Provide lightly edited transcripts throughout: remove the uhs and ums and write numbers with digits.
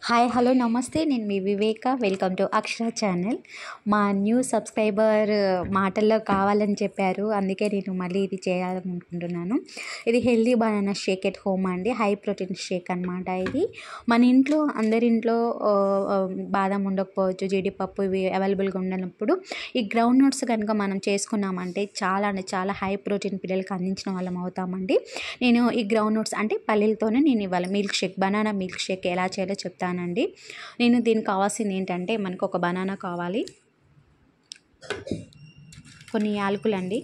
Hi hello నమస్తే, నేను మీ Viveka. Welcome to Akshara channel. మా న్యూ సబ్స్క్రైబర్ మాటల్లో కావాలని చెప్పారు, అందుకే నేను మళ్ళీ ఇది చేయాలనుకుంటున్నాను. ఇది healthy banana shake at home అండి, హై ప్రోటీన్ షేక్ అనమాట. ఇది మన ఇంట్లో అందరింట్లో బాదం ఉండకపోవచ్చు, జీడిపప్పు ఇవి అవైలబుల్గా ఉండనప్పుడు ఈ గ్రౌండ్ నట్స్ కనుక మనం చేసుకున్నామంటే చాలా అంటే చాలా హై ప్రోటీన్ పిల్లలకి అందించిన వాళ్ళం అవుతామండి. నేను ఈ గ్రౌండ్ నట్స్ అంటే పల్లీలతోనే నేను ఇవాళ milk shake, banana milk shake ఎలా చేయాలో చెప్తానండి. నేను దీనికి కావాల్సింది ఏంటంటే, మనకు ఒక బనానా కావాలి, కొన్ని యాలకులు అండి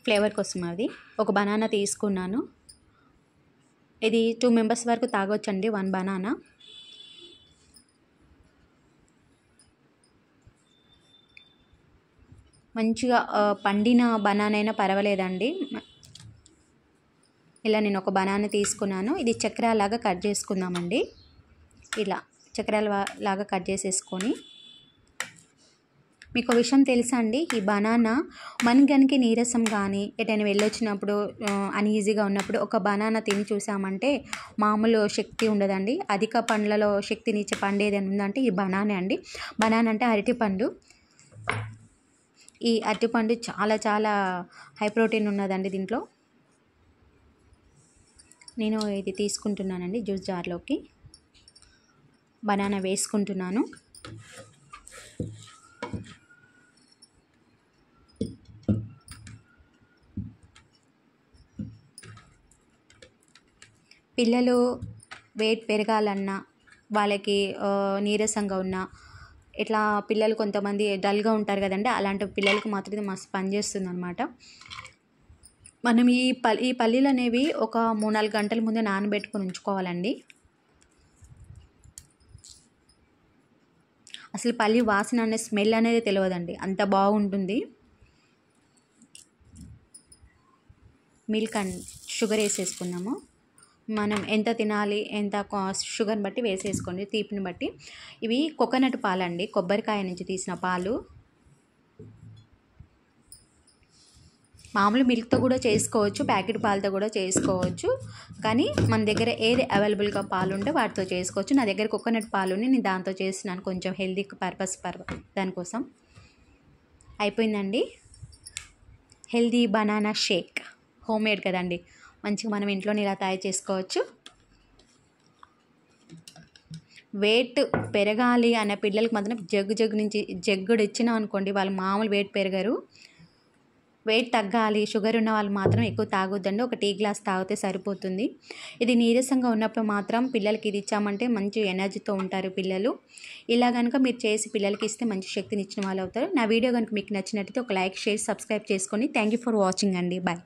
ఫ్లేవర్ కోసం, అది ఒక బనానా తీసుకున్నాను. ఇది 2 మెంబర్స్ వరకు తాగొచ్చండి 1 బనానా. మంచిగా పండిన బనానా అయినా పర్వాలేదండి. ఇలా నేను ఒక బనానా తీసుకున్నాను. ఇది చక్కెర లాగా కట్ చేసుకుందామండి. ఇలా చక్కెర లాగా కట్ చేసేసుకొని, మీకు విషయం తెలుసా అండి, ఈ బనానా మన కనుక నీరసం కానీ ఎటైనా వెళ్ళొచ్చినప్పుడు అన్ఈజీగా ఉన్నప్పుడు ఒక బనానా తిని చూసామంటే మామూలు శక్తి ఉండదండి. అధిక పండ్లలో శక్తినిచ్చే పండు ఏదైనా ఉందంటే ఈ బనానే అండి. బనానా అంటే అరటిపండు. ఈ అరటిపండు చాలా చాలా హై ప్రోటీన్ ఉన్నదండి దీంట్లో. నేను ఇది తీసుకుంటున్నానండి జ్యూస్ జార్లోకి. బనానా వేసుకుంటున్నాను. పిల్లలు వెయిట్ పెరగాలన్నా, వాళ్ళకి నీరసంగా ఉన్నా, ఇట్లా పిల్లలు కొంతమంది డల్గా ఉంటారు కదండి, అలాంటి పిల్లలకి మాత్రం ఇది మస్తు పనిచేస్తుంది అనమాట. మనం ఈ పల్లీలు అనేవి ఒక 3-4 గంటల ముందే నానబెట్టుకొని ఉంచుకోవాలండి. అసలు పల్లి వాసన అనే స్మెల్ అనేది తెలియదండి, అంత బాగుంటుంది. మిల్క్ అండ్ షుగర్ వేసేసుకుందాము. మనం ఎంత తినాలి, ఎంత షుగర్ని బట్టి వేసేసుకోండి, తీపిని బట్టి. ఇవి కోకోనట్ పాలండి, కొబ్బరికాయ నుంచి తీసిన పాలు. మామూలు మిల్క్తో కూడా చేసుకోవచ్చు, ప్యాకెట్ పాలతో కూడా చేసుకోవచ్చు, కానీ మన దగ్గర ఏది అవైలబుల్గా పాలు ఉంటే వాటితో చేసుకోవచ్చు. నా దగ్గర కోకోనట్ పాలుని నేను దాంతో చేస్తున్నాను, కొంచెం హెల్దీ పర్పస్ దానికోసం. అయిపోయిందండి healthy banana shake. Home made కదండి, మంచిగా మనం ఇంట్లోనే ఇలా తయారు చేసుకోవచ్చు. వెయిట్ పెరగాలి అనే పిల్లలకి మాత్రం జగ్గు నుంచి జగ్గుడు ఇచ్చినాం అనుకోండి, వాళ్ళు మామూలు వెయిట్ పెరగరు. వెయిట్ తగ్గాలి, షుగర్ ఉన్న వాళ్ళు మాత్రం ఎక్కువ తాగొద్దండి, ఒక టీ గ్లాస్ తాగితే సరిపోతుంది. ఇది నీరసంగా ఉన్నప్పుడు మాత్రం పిల్లలకి ఇది ఇచ్చామంటే మంచి ఎనర్జీతో ఉంటారు పిల్లలు. ఇలా కనుక మీరు చేసి పిల్లలకి ఇస్తే మంచి శక్తిని ఇచ్చిన వాళ్ళు అవుతారు. నా వీడియో కనుక మీకు నచ్చినట్టయితే ఒక లైక్, షేర్, సబ్స్క్రైబ్ చేసుకోండి. థ్యాంక్ యూ ఫర్ వాచింగ్ అండి. బాయ్.